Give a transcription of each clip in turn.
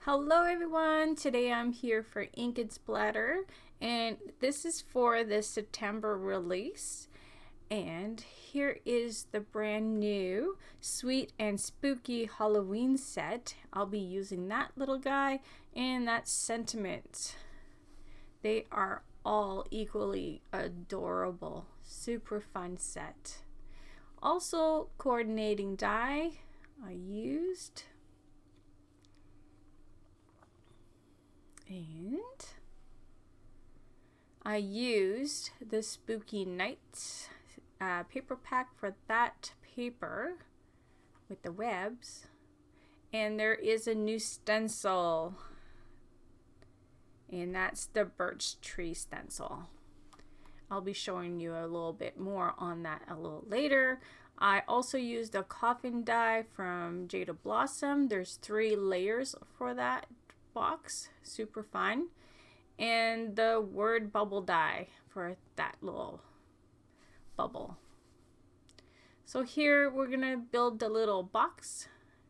Hello everyone, today I'm here for Ink and Splatter and this is for the September release, and here is the brand new Sweet and Spooky Halloween set. I'll be using that little guy and that Sentiment. They are all equally adorable, super fun set. Also coordinating die I used. And I used the Spooky Nights paper pack for that paper with the webs. And there is a new stencil. And that's the birch tree stencil. I'll be showing you a little bit more on that a little later. I also used a coffin die from Jada Blossom. There's 3 layers for that box, super fun, and the word bubble die for that little bubble. So here we're gonna build the little box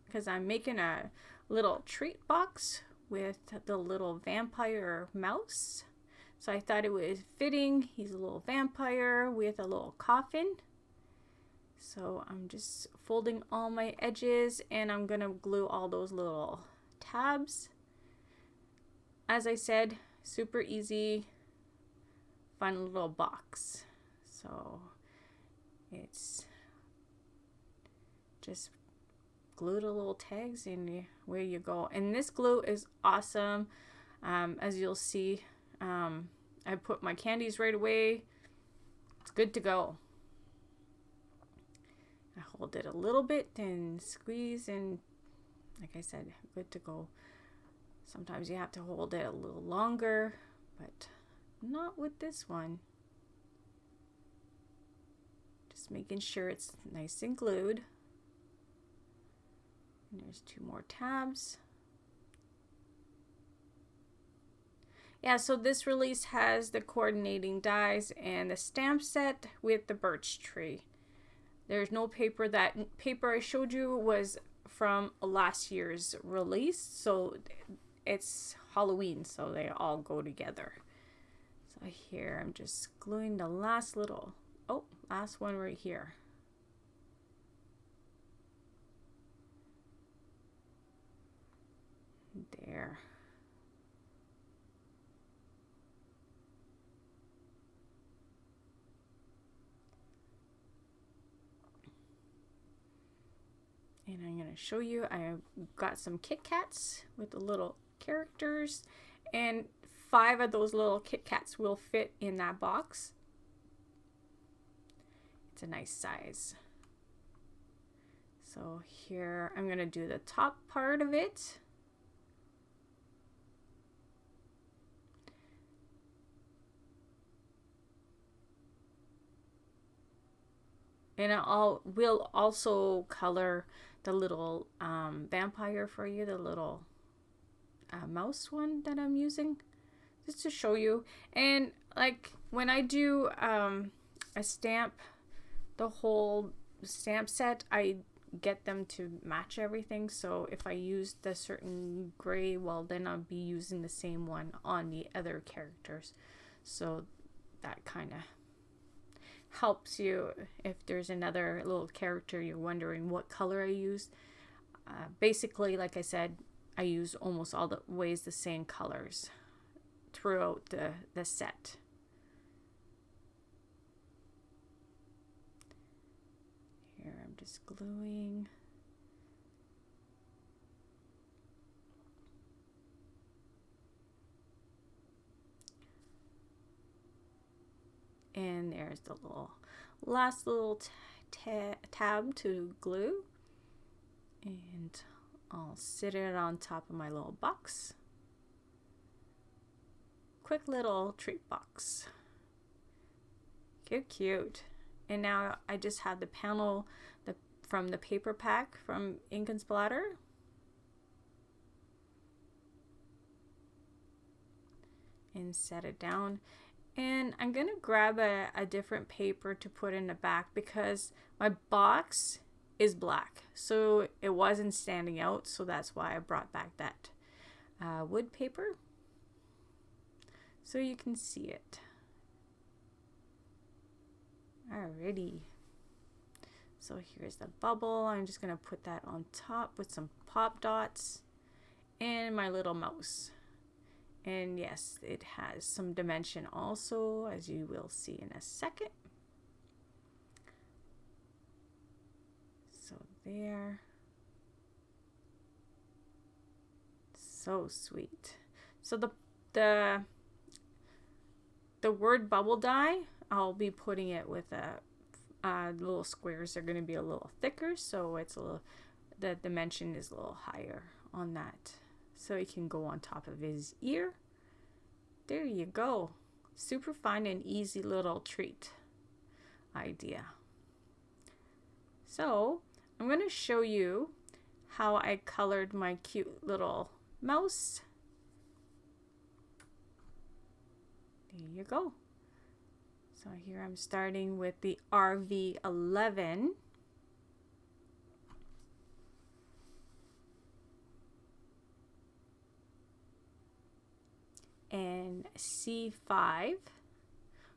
because I'm making a little treat box with the little vampire mouse, so I thought it was fitting. He's a little vampire with a little coffin. So I'm just folding all my edges and I'm gonna glue all those little tabs. As I said, super easy, fun little box. So it's just glue the little tags and where you go. And this glue is awesome. As you'll see, I put my candies right away. It's good to go. I hold it a little bit and squeeze, and like I said, good to go. Sometimes you have to hold it a little longer, but not with this one. Just making sure it's nice and glued. And there's 2 more tabs. Yeah, so this release has the coordinating dies and the stamp set with the birch tree. There's no paper. That paper I showed you was from last year's release, so it's Halloween, so they all go together. So here I'm just gluing the last one right here. There. And I'm going to show you, I got some Kit Kats with the little characters, and 5 of those little Kit Kats will fit in that box. It's a nice size. So here I'm going to do the top part of it. And we'll also color the little vampire for you, the little mouse one that I'm using, just to show you. And like when I do a stamp, the whole stamp set, I get them to match everything. So if I use the certain gray, well then I'll be using the same one on the other characters. So that kind of helps you if there's another little character you're wondering what color I used. Basically, like I said, I use almost all the ways the same colors throughout the set. Here I'm just gluing. And there's the last little tab to glue, and I'll sit it on top of my little box. Quick little treat box. Cute. And now I just have the panel from the paper pack from Ink and Splatter. And set it down. And I'm going to grab a different paper to put in the back because my box is black, so it wasn't standing out, so that's why I brought back that wood paper so you can see it. Alrighty. So here's the bubble. I'm just going to put that on top with some pop dots and my little mouse. And yes, it has some dimension also, as you will see in a second. So there. So sweet. So the word bubble die, I'll be putting it with a little squares are going to be a little thicker, so it's a little, the dimension is a little higher on that. So it can go on top of his ear. There you go. Super fun and easy little treat idea. So I'm going to show you how I colored my cute little mouse. There you go. So here I'm starting with the RV11. And C5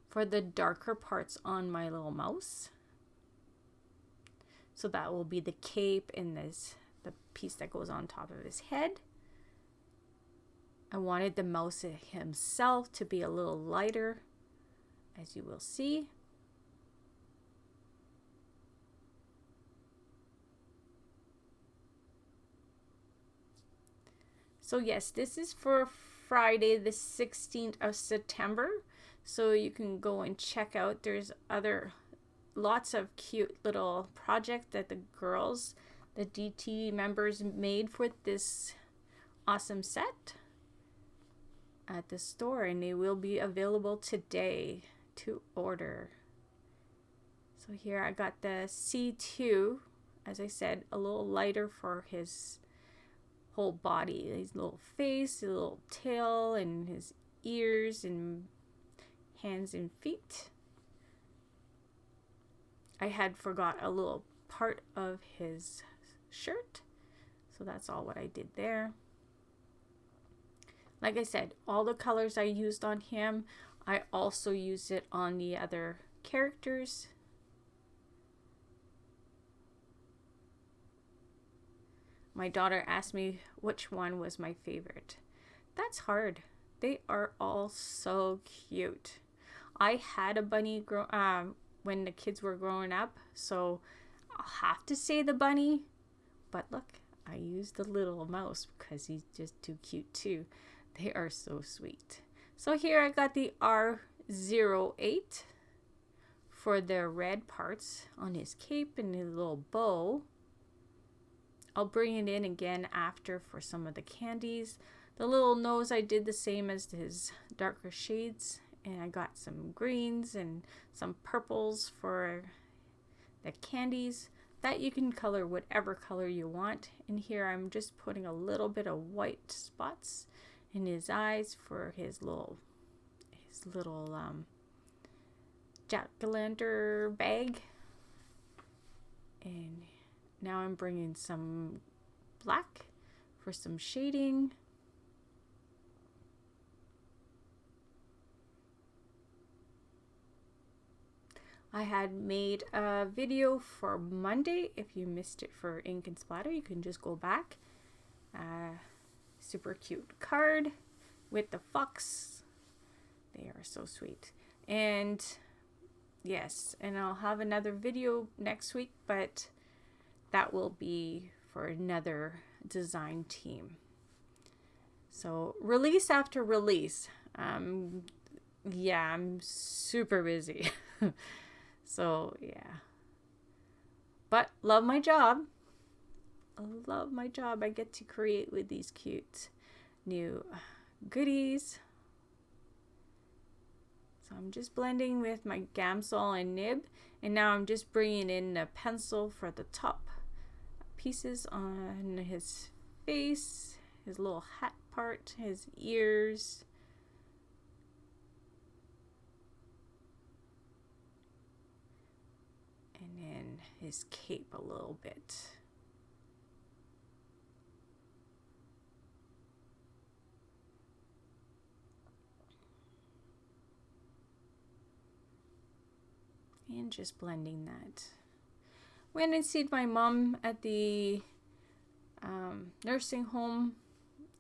for the darker parts on my little mouse. So that will be the cape and the piece that goes on top of his head. I wanted the mouse himself to be a little lighter, as you will see. So yes, this is for Friday the 16th of September. So you can go and check out. There's lots of cute little projects that the girls, the DT members made for this awesome set at the store, and they will be available today to order. So here I got the C2, as I said, a little lighter for his whole body, his little face, his little tail, and his ears and hands and feet. I had forgot a little part of his shirt, so that's all what I did there. Like I said, all the colors I used on him, I also used it on the other characters. My daughter asked me which one was my favorite. That's hard. They are all so cute. I had a bunny when the kids were growing up, so I'll have to say the bunny. But look, I used the little mouse because he's just too cute too. They are so sweet. So here I got the R08 for the red parts on his cape and his little bow. I'll bring it in again after for some of the candies. The little nose, I did the same as his darker shades, and I got some greens and some purples for the candies. That you can color whatever color you want. And here I'm just putting a little bit of white spots in his eyes for his little jack-o'-lantern bag. And now I'm bringing some black for some shading. I had made a video for Monday. If you missed it for Ink and Splatter, you can just go back. Super cute card with the fox. They are so sweet. And yes, and I'll have another video next week, but that will be for another design team. So release after release. Yeah, I'm super busy. So yeah, but love my job. I love my job. I get to create with these cute new goodies. So I'm just blending with my Gamsol and nib, and now I'm just bringing in the pencil for the top pieces on his face, his little hat part, his ears. And then his cape a little bit. And just blending that. Went and see my mom at the nursing home.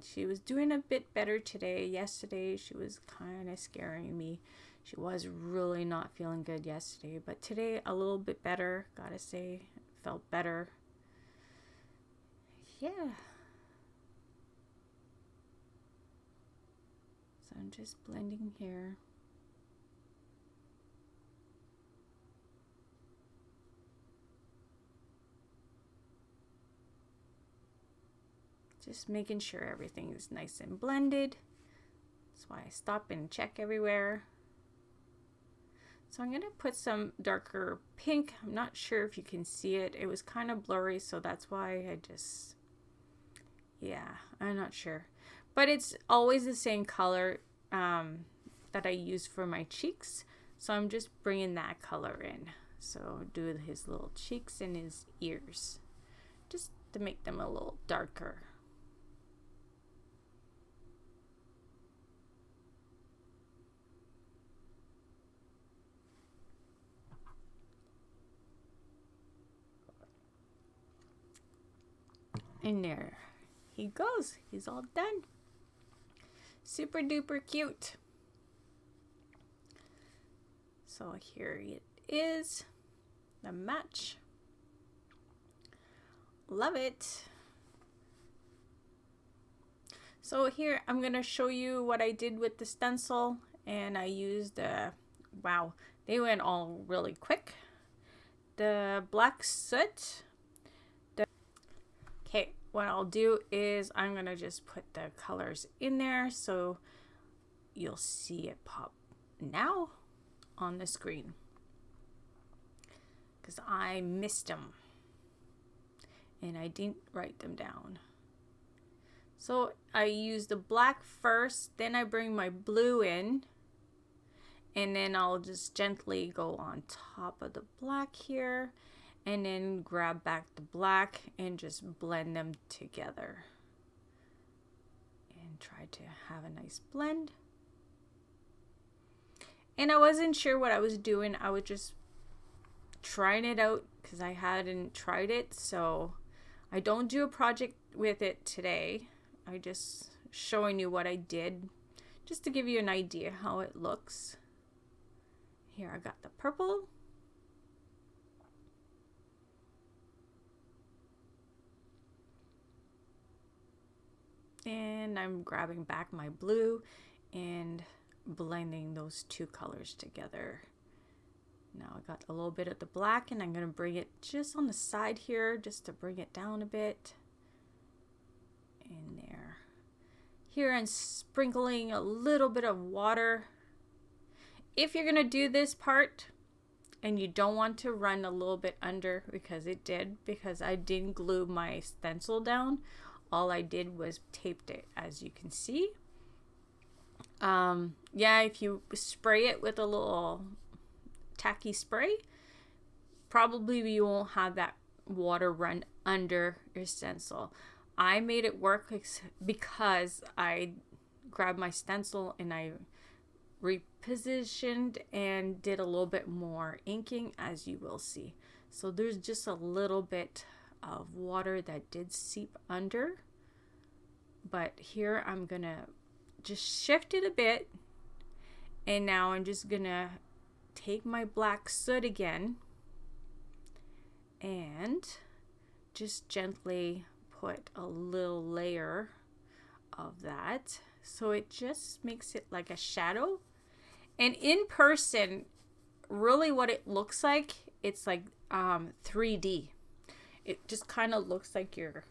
She was doing a bit better today. Yesterday she was kind of scaring me. She was really not feeling good yesterday, but today a little bit better, gotta say. Felt better. Yeah. So I'm just blending here. Just making sure everything is nice and blended. That's why I stop and check everywhere. So I'm going to put some darker pink. I'm not sure if you can see it. It was kind of blurry, so that's why I just, yeah, I'm not sure. But it's always the same color that I use for my cheeks. So I'm just bringing that color in. So do his little cheeks and his ears, just to make them a little darker. And there he goes. He's all done. Super duper cute. So here it is. The match. Love it. So here I'm going to show you what I did with the stencil. And I used, wow, they went all really quick. The black soot. Okay, what I'll do is I'm going to just put the colors in there so you'll see it pop now on the screen. Because I missed them and I didn't write them down. So I use the black first, then I bring my blue in, and then I'll just gently go on top of the black here. And then grab back the black and just blend them together. And try to have a nice blend. And I wasn't sure what I was doing. I was just trying it out because I hadn't tried it. So I don't do a project with it today. I just showing you what I did. Just to give you an idea how it looks. Here I got the purple. And I'm grabbing back my blue and blending those two colors together. Now I got a little bit of the black and I'm going to bring it just on the side here just to bring it down a bit. In there. Here I'm sprinkling a little bit of water. If you're going to do this part and you don't want to run a little bit under, because it did, because I didn't glue my stencil down. All I did was taped it, as you can see. Yeah, if you spray it with a little tacky spray, probably you won't have that water run under your stencil. I made it work because I grabbed my stencil and I repositioned and did a little bit more inking, as you will see. So there's just a little bit of water that did seep under, but here I'm gonna just shift it a bit, and now I'm just gonna take my black soot again and just gently put a little layer of that, so it just makes it like a shadow. And in person, really what it looks like, it's like 3D. It just kind of looks like your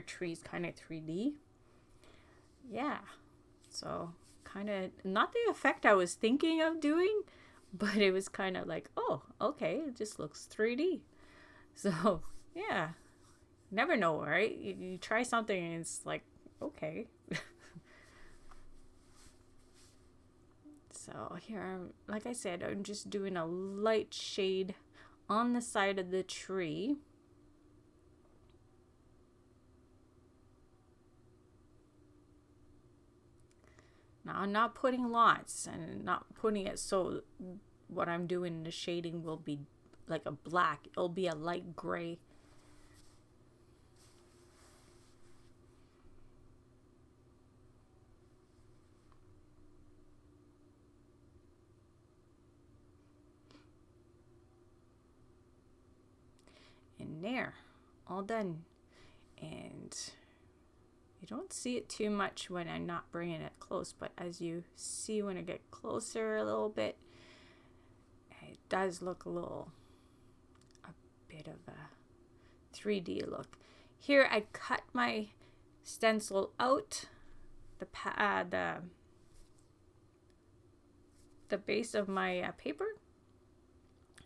tree's kind of 3D. Yeah. So kind of not the effect I was thinking of doing, but it was kind of like, oh, okay, it just looks 3D. So yeah, never know, right? You try something and it's like, okay. So here, like I said, I'm just doing a light shade on the side of the tree. Now I'm not putting lots and not putting it so what I'm doing in the shading will be like a black. It'll be a light gray. And there, all done. And you don't see it too much when I'm not bringing it close, but as you see when I get closer a little bit, it does look a bit of a 3D look. Here I cut my stencil out, the base of my paper,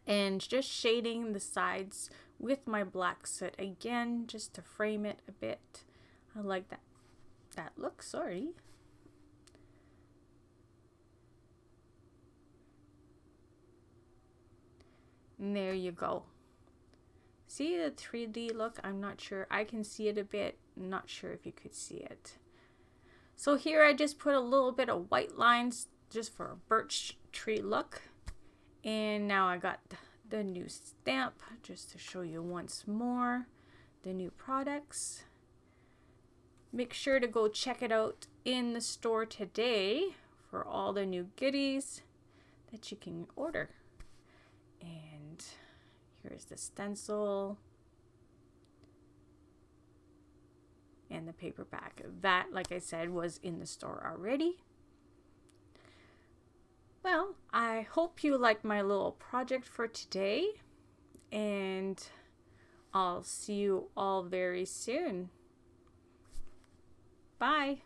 and just shading the sides with my black soot again, just to frame it a bit. I like that look, sorry. And there you go. See the 3D look? I'm not sure. I can see it a bit. I'm not sure if you could see it. So here I just put a little bit of white lines just for a birch tree look. And now I got the new stamp just to show you once more the new products. Make sure to go check it out in the store today for all the new goodies that you can order. And here's the stencil and the paperback. That, like I said, was in the store already. Well, I hope you liked my little project for today, and I'll see you all very soon. Bye.